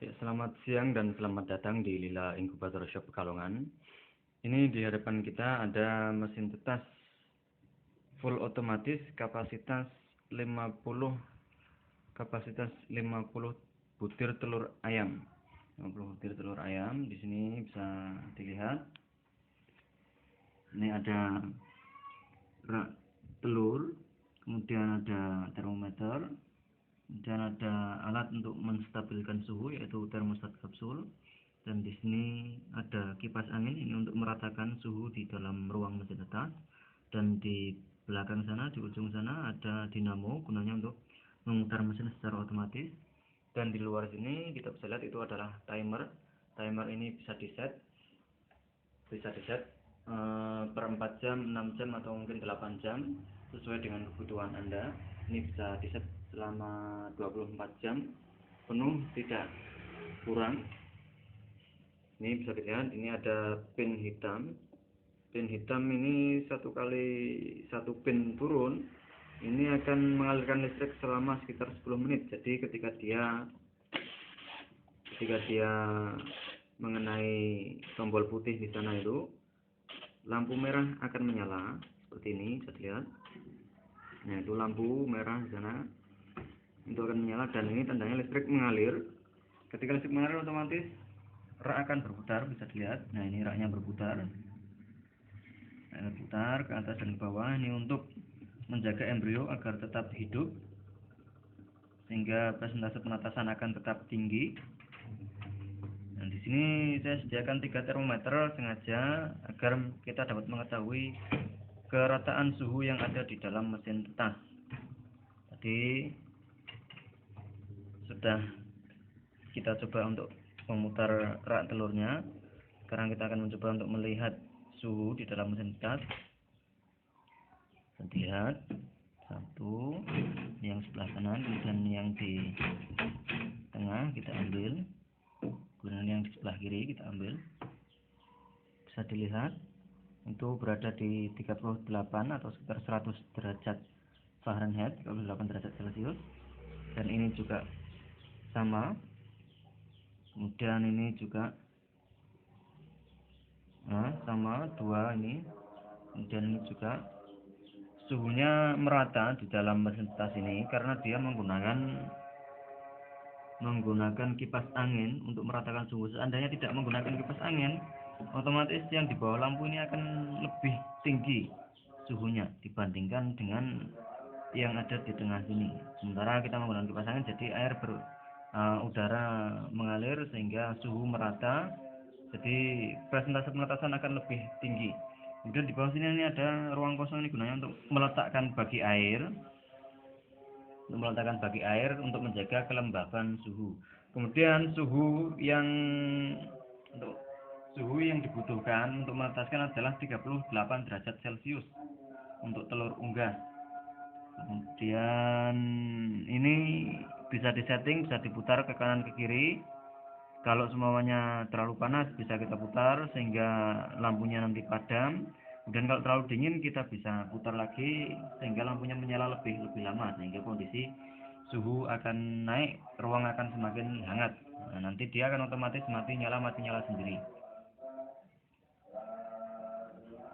Ya, selamat siang dan selamat datang di Lila Inkubator Shop Pekalongan. Ini di hadapan kita ada mesin tetas full otomatis kapasitas 50 butir telur ayam. 50 butir telur ayam. Di sini bisa dilihat. Ini ada rak telur, kemudian ada termometer, dan ada alat untuk menstabilkan suhu yaitu termostat kapsul, dan di sini ada kipas angin ini untuk meratakan suhu di dalam ruang mesin tetas, dan di belakang sana di ujung sana ada dinamo gunanya untuk memutar mesin secara otomatis, dan di luar sini kita bisa lihat itu adalah timer. Timer ini bisa di set per 4 jam, 6 jam atau mungkin 8 jam sesuai dengan kebutuhan Anda. Ini bisa di set selama 24 jam penuh, tidak kurang. Ini bisa dilihat, ini ada pin hitam. Pin hitam ini satu pin turun ini akan mengalirkan listrik selama sekitar 10 menit. Jadi ketika dia mengenai tombol putih di sana itu, lampu merah akan menyala seperti ini, bisa dilihat. Nah, itu lampu merah di sana itu akan menyala, dan ini tandanya listrik mengalir. Ketika listrik mengalir, otomatis rak akan berputar, bisa dilihat. Nah, ini raknya berputar ke atas dan ke bawah. Ini untuk menjaga embrio agar tetap hidup sehingga persentase penetasan akan tetap tinggi. Nah, di sini saya sediakan 3 termometer sengaja agar kita dapat mengetahui kerataan suhu yang ada di dalam mesin tetas. Tadi sudah kita coba untuk memutar rak telurnya. Sekarang kita akan mencoba untuk melihat suhu di dalam mesin tetas. Kita lihat satu, yang sebelah kanan, kemudian yang di tengah kita ambil, kemudian yang di sebelah kiri kita ambil. Bisa dilihat itu berada di 38 atau sekitar 100 derajat Fahrenheit, 38 derajat Celcius. Dan ini juga sama. Kemudian ini juga sama, dua ini. Kemudian ini juga suhunya merata di dalam mesin tetas ini karena dia menggunakan kipas angin untuk meratakan suhu. Seandainya tidak menggunakan kipas angin, otomatis yang di bawah lampu ini akan lebih tinggi suhunya dibandingkan dengan yang ada di tengah sini. Sementara kita menggunakan kipas angin, jadi udara mengalir sehingga suhu merata, jadi persentase penetasan akan lebih tinggi. Kemudian di bawah sini ini ada ruang kosong, ini gunanya untuk meletakkan bagi air, untuk menjaga kelembaban suhu. Kemudian suhu yang dibutuhkan untuk menetaskan adalah 38 derajat Celcius untuk telur unggas. Kemudian ini bisa disetting, bisa diputar ke kanan ke kiri. Kalau semuanya terlalu panas bisa kita putar sehingga lampunya nanti padam. Kemudian kalau terlalu dingin kita bisa putar lagi sehingga lampunya menyala lebih lama, sehingga kondisi suhu akan naik, ruang akan semakin hangat. Nah, nanti dia akan otomatis mati nyala sendiri.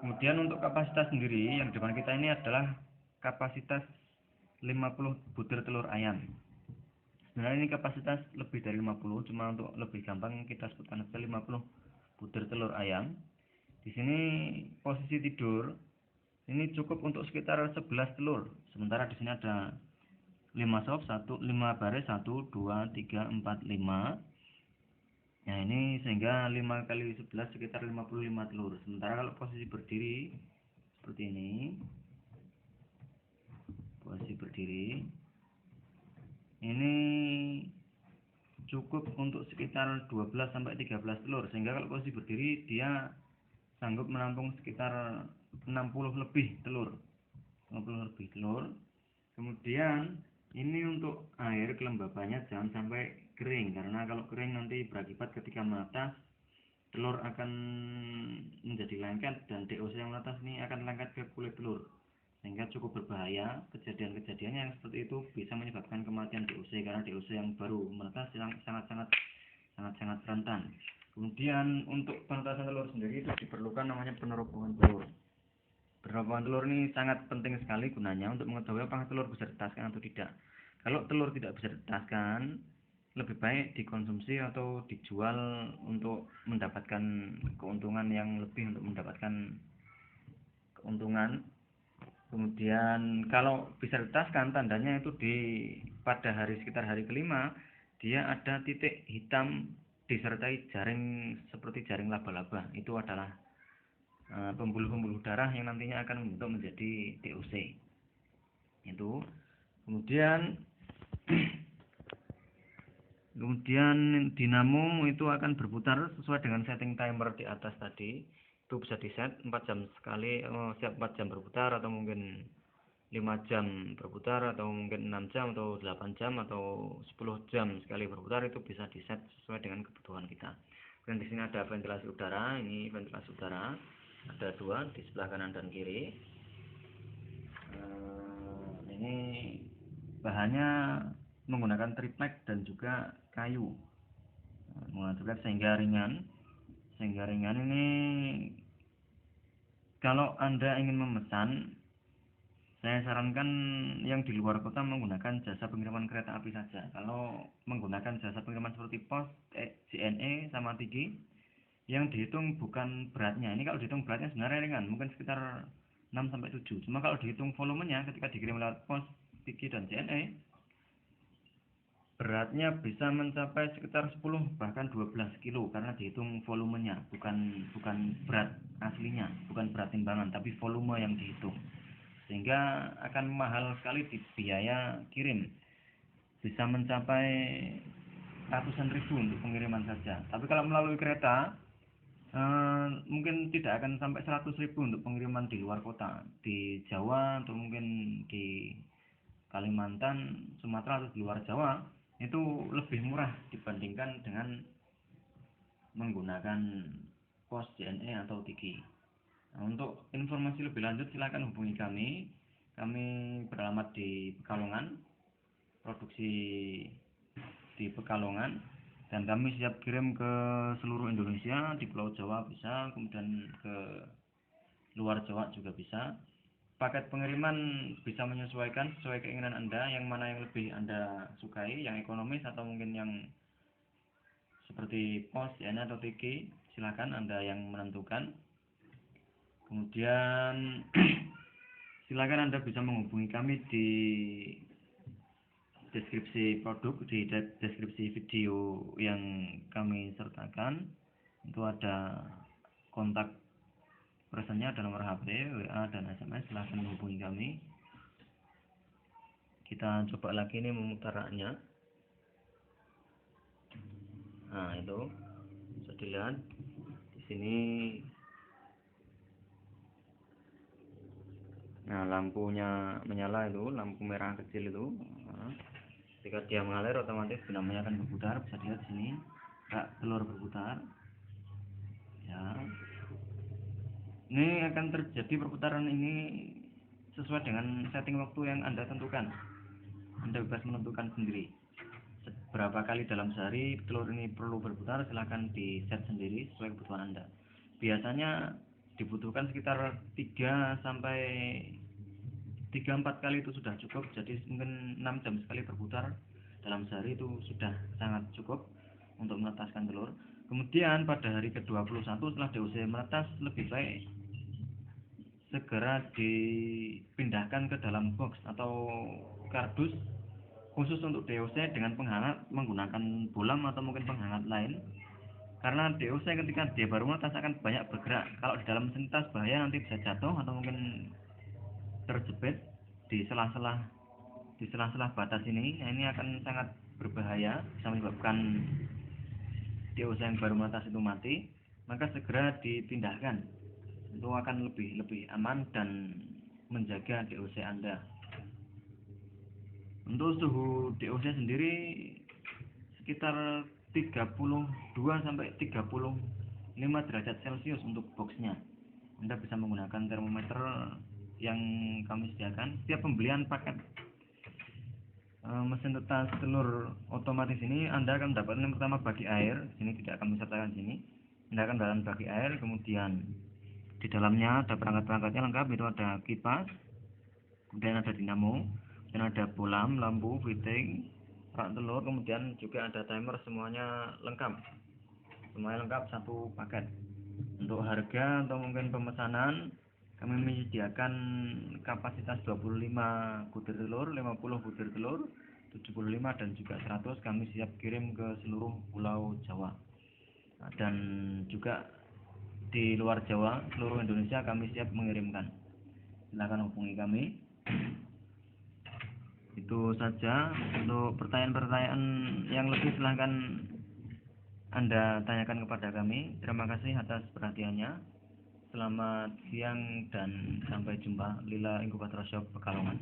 Kemudian untuk kapasitas sendiri yang di depan kita ini adalah kapasitas 50 butir telur ayam. Sebenarnya ini kapasitas lebih dari 50, cuma untuk lebih gampang kita sebutkan saja 50 butir telur ayam. Di sini posisi tidur ini cukup untuk sekitar 11 telur. Sementara di sini ada 5 baris, 1 2 3 4 5. Nah, ini sehingga 5 kali 11 sekitar 55 telur. Sementara kalau posisi berdiri seperti ini, posisi berdiri ini cukup untuk sekitar 12 sampai 13 telur, sehingga kalau posisi berdiri dia sanggup menampung sekitar 60 lebih telur. Kemudian ini untuk air kelembabannya jangan sampai kering, karena kalau kering nanti berakibat ketika menetas telur akan menjadi lengket, dan DOC yang menetas ini akan lengket ke kulit telur, sehingga cukup berbahaya. Kejadian-kejadian yang seperti itu bisa menyebabkan kematian DOC, karena DOC yang baru menetas sangat-sangat sangat-sangat rentan. Kemudian untuk penetasan telur sendiri itu diperlukan namanya penerobohan telur. Penerobohan telur ini sangat penting sekali gunanya untuk mengetahui apakah telur bisa ditetaskan atau tidak. Kalau telur tidak bisa ditetaskan, lebih baik dikonsumsi atau dijual untuk mendapatkan keuntungan yang lebih, untuk mendapatkan keuntungan. Kemudian kalau bisa ditetaskan, tandanya itu pada sekitar hari kelima dia ada titik hitam disertai jaring seperti jaring laba-laba. Itu adalah pembuluh-pembuluh darah yang nantinya akan membentuk menjadi DOC. Itu kemudian dinamo itu akan berputar sesuai dengan setting timer di atas tadi. Itu bisa di set 4 jam sekali, siap 4 jam berputar, atau mungkin 5 jam berputar, atau mungkin 6 jam atau 8 jam atau 10 jam sekali berputar. Itu bisa di set sesuai dengan kebutuhan kita. Dan di sini ada ventilasi udara. Ini ventilasi udara ada 2 di sebelah kanan dan kiri. Ini bahannya menggunakan triplek dan juga kayu, menggunakan sehingga ringan. Ini kalau Anda ingin memesan, saya sarankan yang di luar kota menggunakan jasa pengiriman kereta api saja. Kalau menggunakan jasa pengiriman seperti pos, JNE sama Tiki, yang dihitung bukan beratnya. Ini kalau dihitung beratnya sebenarnya ringan, mungkin sekitar 6-7. Cuma kalau dihitung volumenya ketika dikirim lewat pos, Tiki dan JNE, beratnya bisa mencapai sekitar 10 bahkan 12 kilo karena dihitung volumenya, bukan berat aslinya, bukan berat timbangan, tapi volume yang dihitung. Sehingga akan mahal sekali di biaya kirim. Bisa mencapai ratusan ribu untuk pengiriman saja. Tapi kalau melalui kereta, mungkin tidak akan sampai 100.000 untuk pengiriman di luar kota, di Jawa atau mungkin di Kalimantan, Sumatera atau di luar Jawa. Itu lebih murah dibandingkan dengan menggunakan pos JNE atau Tiki. Nah, untuk informasi lebih lanjut silakan hubungi kami. Kami beralamat di Pekalongan, produksi di Pekalongan, dan kami siap kirim ke seluruh Indonesia. Di Pulau Jawa bisa, kemudian ke luar Jawa juga bisa. Paket pengiriman bisa menyesuaikan sesuai keinginan Anda, yang mana yang lebih Anda sukai, yang ekonomis atau mungkin yang seperti pos, JNE atau Tiki, silakan Anda yang menentukan. Kemudian silakan Anda bisa menghubungi kami di deskripsi produk, di deskripsi video yang kami sertakan. Itu ada kontak personnya, ada nomor HP, WA, dan SMS. Silahkan menghubungi kami. Kita coba lagi ini memutar raknya. Nah, itu bisa dilihat di sini. Nah, lampunya menyala, itu lampu merah kecil itu. Nah, ketika dia mengalir, otomatis dinamanya akan berputar. Bisa dilihat di sini rak telur berputar. Ya, ini akan terjadi perputaran ini sesuai dengan setting waktu yang Anda tentukan. Anda bebas menentukan sendiri berapa kali dalam sehari telur ini perlu berputar. Silahkan di set sendiri sesuai kebutuhan Anda. Biasanya dibutuhkan sekitar 3-4 kali itu sudah cukup. Jadi mungkin 6 jam sekali berputar dalam sehari itu sudah sangat cukup untuk menetaskan telur. Kemudian pada hari ke-21 setelah DOC menetas, lebih baik segera dipindahkan ke dalam box atau kardus khusus untuk DOC dengan penghangat menggunakan bolam atau mungkin penghangat lain. Karena DOC ketika dia baru menetas akan banyak bergerak. Kalau di dalam mesin tas bahaya, nanti bisa jatuh atau mungkin terjepit di sela-sela batas ini. Nah, ini akan sangat berbahaya, bisa menyebabkan DOC yang baru menetas itu mati. Maka segera dipindahkan. Itu akan lebih aman dan menjaga DOC Anda. Untuk suhu DOC sendiri sekitar 32-35 derajat Celcius untuk boxnya. Anda bisa menggunakan termometer yang kami sediakan. Setiap pembelian paket Mesin tetas telur otomatis ini Anda akan mendapatkan yang pertama bagi air. Sini tidak akan sertakan sini. Anda akan mendapatkan bagi air, kemudian di dalamnya ada perangkat-perangkatnya lengkap, itu ada kipas, kemudian ada dinamo, dan ada bolam, lampu, fitting, rak telur, kemudian juga ada timer, semuanya lengkap satu paket. Untuk harga atau mungkin pemesanan, kami menyediakan kapasitas 25 butir telur, 50 butir telur, 75 dan juga 100. Kami siap kirim ke seluruh pulau Jawa. Dan juga di luar Jawa, seluruh Indonesia kami siap mengirimkan. Silakan hubungi kami. Itu saja. Untuk pertanyaan-pertanyaan yang lebih silahkan Anda tanyakan kepada kami. Terima kasih atas perhatiannya. Selamat siang dan sampai jumpa. Lila Inkubator Shop Pekalongan.